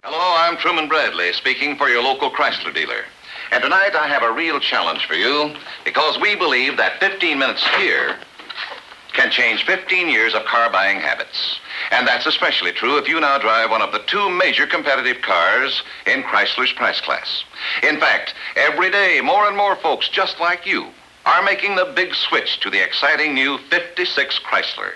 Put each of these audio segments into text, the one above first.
Hello, I'm Truman Bradley, speaking for your local Chrysler dealer. And tonight I have a real challenge for you because we believe that 15 minutes here can change 15 years of car buying habits. And that's especially true if you now drive one of the two major competitive cars in Chrysler's price class. In fact, every day more and more folks just like you are making the big switch to the exciting new 56 Chrysler.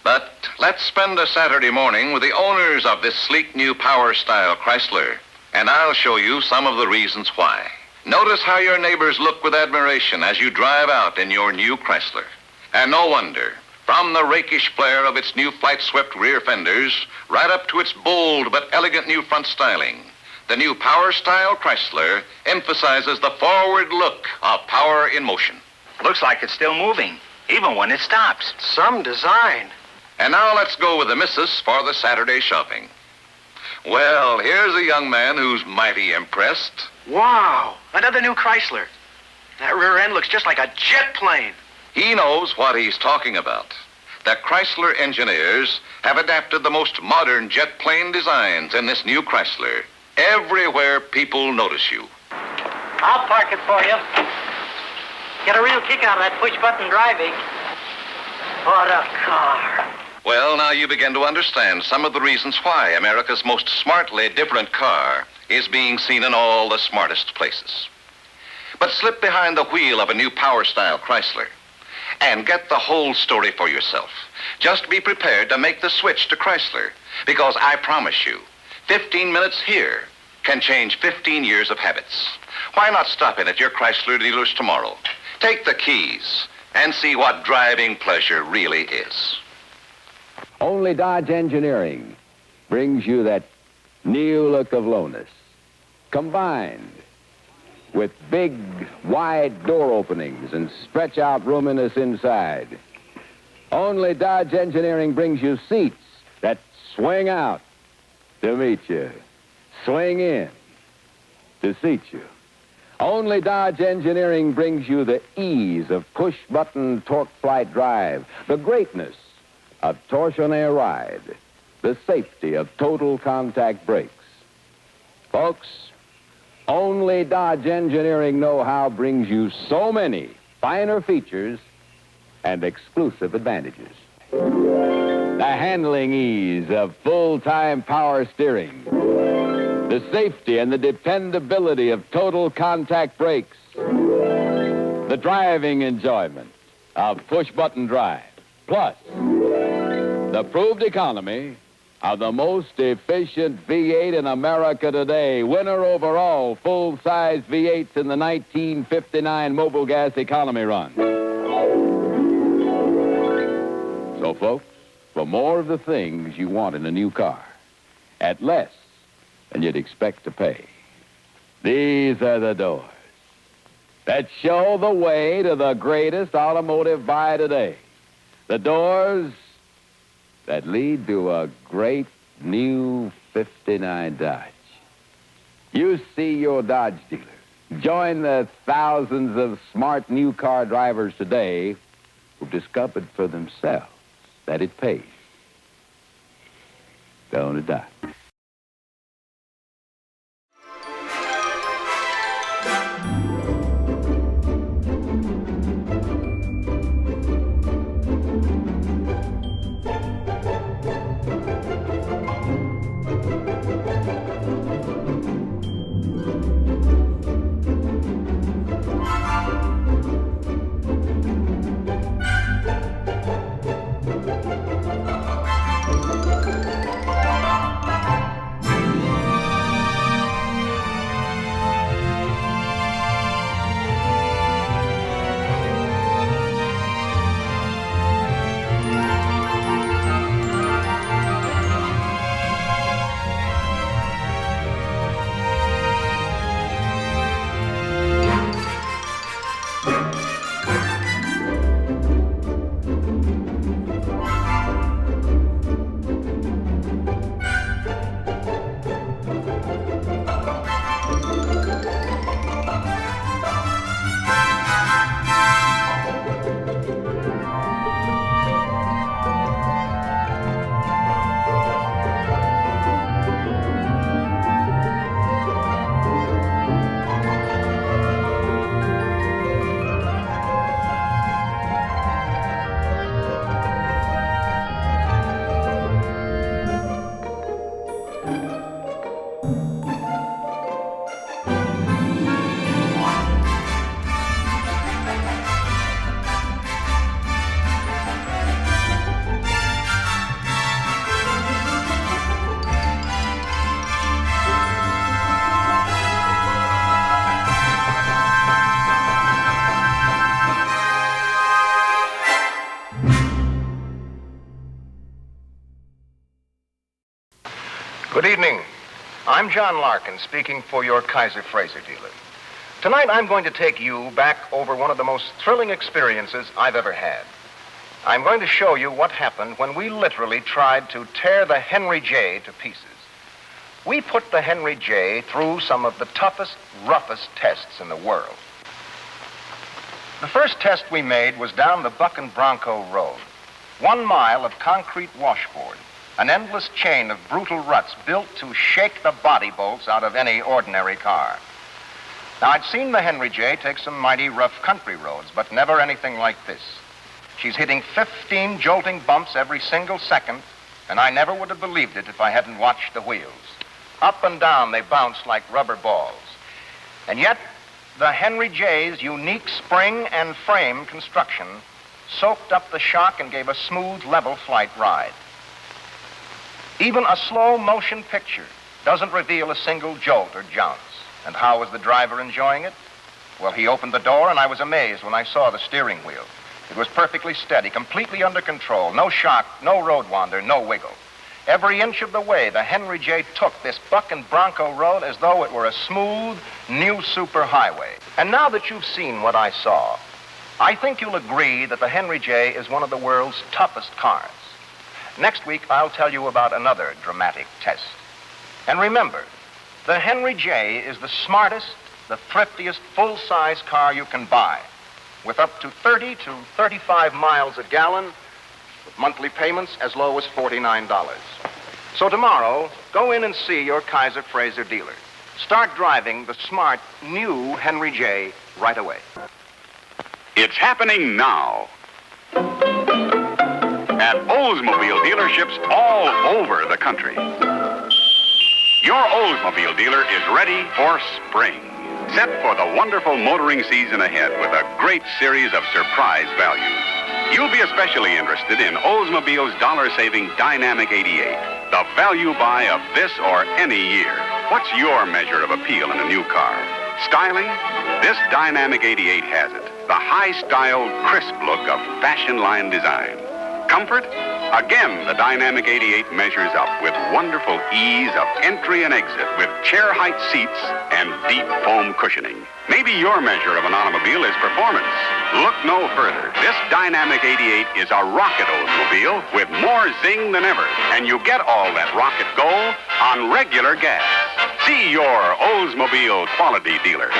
But let's spend a Saturday morning with the owners of this sleek new power-style Chrysler, and I'll show you some of the reasons why. Notice how your neighbors look with admiration as you drive out in your new Chrysler. And no wonder, from the rakish flare of its new flight-swept rear fenders right up to its bold but elegant new front styling, the new power-style Chrysler emphasizes the forward look of power in motion. Looks like it's still moving, even when it stops. Some design. And now let's go with the missus for the Saturday shopping. Well, here's a young man who's mighty impressed. Wow, another new Chrysler. That rear end looks just like a jet plane. He knows what he's talking about. The Chrysler engineers have adapted the most modern jet plane designs in this new Chrysler. Everywhere people notice you. I'll park it for you. Get a real kick out of that push-button driving. What a car. Well, now you begin to understand some of the reasons why America's most smartly different car is being seen in all the smartest places. But slip behind the wheel of a new power-style Chrysler and get the whole story for yourself. Just be prepared to make the switch to Chrysler, because I promise you, 15 minutes here can change 15 years of habits. Why not stop in at your Chrysler dealers tomorrow? Take the keys and see what driving pleasure really is. Only Dodge Engineering brings you that new look of lowness, combined with big, wide door openings and stretch-out roominess inside. Only Dodge Engineering brings you seats that swing out to meet you, swing in to seat you. Only Dodge Engineering brings you the ease of push-button torque-flight drive, the greatness of torsionaire ride, the safety of total contact brakes. Folks, only Dodge Engineering know-how brings you so many finer features and exclusive advantages. The handling ease of full-time power steering, the safety and the dependability of total contact brakes, the driving enjoyment of push-button drive, plus the proved economy of the most efficient V8 in America today. Winner over all full-size V8s in the 1959 Mobil Gas economy run. So, folks, for more of the things you want in a new car, at less than you'd expect to pay, these are the doors that show the way to the greatest automotive buy today. The doors that lead to a great new 59 Dodge. You see your Dodge dealer. Join the thousands of smart new car drivers today who've discovered for themselves that it pays. Don't it, Doc? Good evening. I'm John Larkin, speaking for your Kaiser Fraser dealer. Tonight, I'm going to take you back over one of the most thrilling experiences I've ever had. I'm going to show you what happened when we literally tried to tear the Henry J to pieces. We put the Henry J through some of the toughest, roughest tests in the world. The first test we made was down the Buck and Bronco Road. 1 mile of concrete washboard. An endless chain of brutal ruts built to shake the body bolts out of any ordinary car. Now, I'd seen the Henry J take some mighty rough country roads, but never anything like this. She's hitting 15 jolting bumps every single second, and I never would have believed it if I hadn't watched the wheels. Up and down, they bounced like rubber balls. And yet, the Henry J's unique spring and frame construction soaked up the shock and gave a smooth, level flight ride. Even a slow motion picture doesn't reveal a single jolt or jounce. And how was the driver enjoying it? Well, he opened the door, and I was amazed when I saw the steering wheel. It was perfectly steady, completely under control. No shock, no road wander, no wiggle. Every inch of the way, the Henry J took this Buck and Bronco road as though it were a smooth, new superhighway. And now that you've seen what I saw, I think you'll agree that the Henry J is one of the world's toughest cars. Next week, I'll tell you about another dramatic test. And remember, the Henry J is the smartest, the thriftiest, full-size car you can buy, with up to 30 to 35 miles a gallon, with monthly payments as low as $49. So tomorrow, go in and see your Kaiser Fraser dealer. Start driving the smart, new Henry J right away. It's happening now. At Oldsmobile dealerships all over the country. Your Oldsmobile dealer is ready for spring. Set for the wonderful motoring season ahead with a great series of surprise values. You'll be especially interested in Oldsmobile's dollar-saving Dynamic 88, the value buy of this or any year. What's your measure of appeal in a new car? Styling? This Dynamic 88 has it. The high-styled, crisp look of fashion line design. Comfort? Again, the Dynamic 88 measures up with wonderful ease of entry and exit with chair-height seats and deep foam cushioning. Maybe your measure of an automobile is performance. Look no further. This Dynamic 88 is a rocket Oldsmobile with more zing than ever, and you get all that rocket go on regular gas. See your Oldsmobile quality dealer.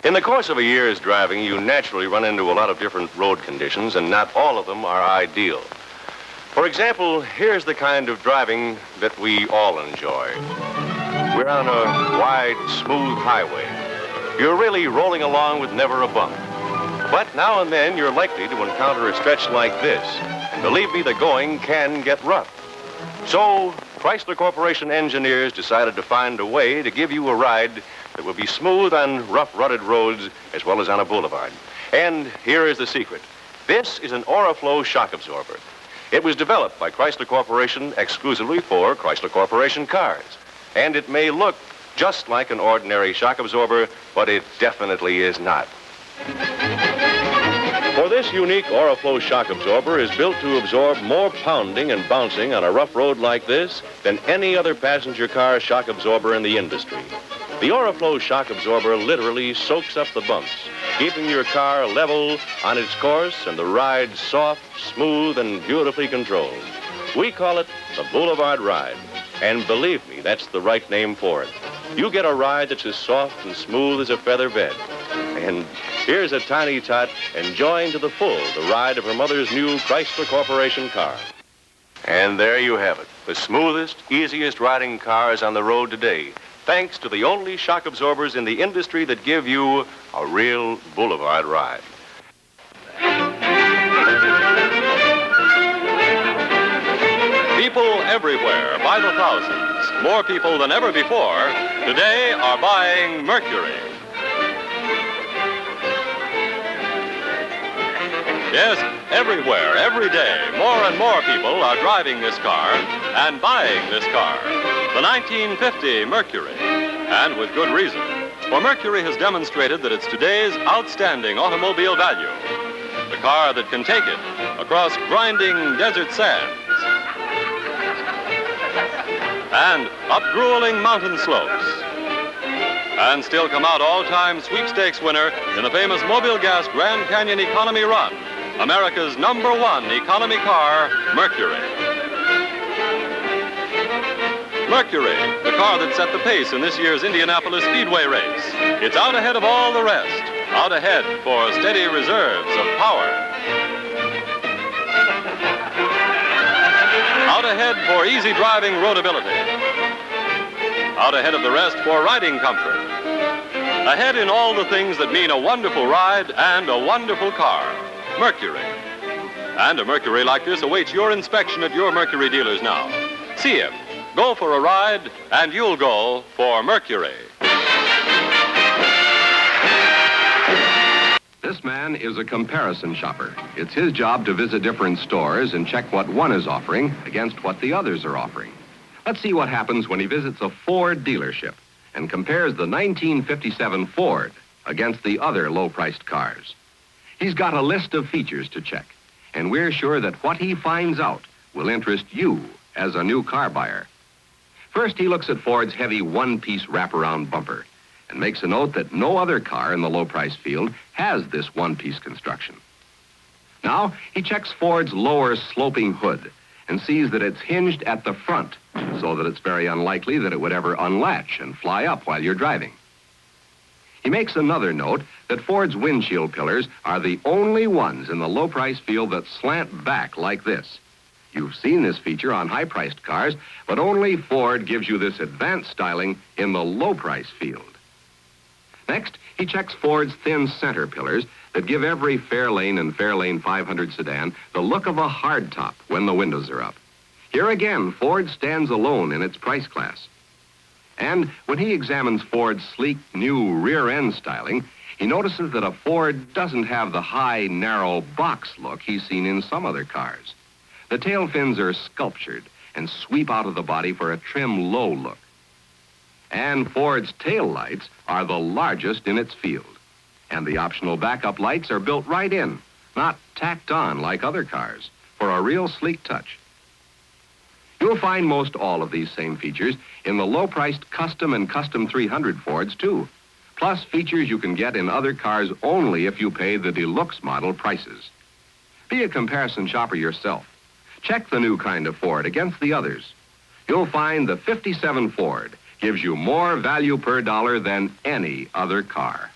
In the course of a year's driving, you naturally run into a lot of different road conditions, and not all of them are ideal. For example, here's the kind of driving that we all enjoy. We're on a wide, smooth highway. You're really rolling along with never a bump. But now and then, you're likely to encounter a stretch like this. And believe me, the going can get rough. So, Chrysler Corporation engineers decided to find a way to give you a ride that will be smooth on rough, rutted roads as well as on a boulevard. And here is the secret. This is an Oriflow shock absorber. It was developed by Chrysler Corporation exclusively for Chrysler Corporation cars. And it may look just like an ordinary shock absorber, but it definitely is not. For this unique Oriflow shock absorber is built to absorb more pounding and bouncing on a rough road like this than any other passenger car shock absorber in the industry. The Oriflow shock absorber literally soaks up the bumps, keeping your car level on its course and the ride soft, smooth, and beautifully controlled. We call it the Boulevard Ride. And believe me, that's the right name for it. You get a ride that's as soft and smooth as a feather bed. And here's a tiny tot enjoying to the full the ride of her mother's new Chrysler Corporation car. And there you have it, the smoothest, easiest riding cars on the road today, thanks to the only shock absorbers in the industry that give you a real boulevard ride. People everywhere, by the thousands, more people than ever before, today are buying Mercury. Yes, everywhere, every day, more and more people are driving this car and buying this car, the 1950 Mercury, and with good reason. For Mercury has demonstrated that it's today's outstanding automobile value. The car that can take it across grinding desert sands and up grueling mountain slopes, and still come out all-time sweepstakes winner in the famous Mobile Gas Grand Canyon Economy Run, America's #1 economy car, Mercury. Mercury, the car that set the pace in this year's Indianapolis Speedway race. It's out ahead of all the rest, out ahead for steady reserves of power. Out ahead for easy driving roadability. Out ahead of the rest for riding comfort. Ahead in all the things that mean a wonderful ride and a wonderful car. Mercury. And a Mercury like this awaits your inspection at your Mercury dealers now. See him. Go for a ride, and you'll go for Mercury. This man is a comparison shopper. It's his job to visit different stores and check what one is offering against what the others are offering. Let's see what happens when he visits a Ford dealership and compares the 1957 Ford against the other low-priced cars. He's got a list of features to check, and we're sure that what he finds out will interest you as a new car buyer. First, he looks at Ford's heavy one-piece wraparound bumper and makes a note that no other car in the low-price field has this one-piece construction. Now, he checks Ford's lower sloping hood and sees that it's hinged at the front so that it's very unlikely that it would ever unlatch and fly up while you're driving. He makes another note that Ford's windshield pillars are the only ones in the low-price field that slant back like this. You've seen this feature on high-priced cars, but only Ford gives you this advanced styling in the low-price field. Next, he checks Ford's thin center pillars that give every Fairlane and Fairlane 500 sedan the look of a hardtop when the windows are up. Here again, Ford stands alone in its price class. And when he examines Ford's sleek, new rear-end styling, he notices that a Ford doesn't have the high, narrow box look he's seen in some other cars. The tail fins are sculptured and sweep out of the body for a trim, low look. And Ford's tail lights are the largest in its field. And the optional backup lights are built right in, not tacked on like other cars, for a real sleek touch. You'll find most all of these same features in the low-priced Custom and Custom 300 Fords, too, plus features you can get in other cars only if you pay the deluxe model prices. Be a comparison shopper yourself. Check the new kind of Ford against the others. You'll find the '57 Ford gives you more value per dollar than any other car.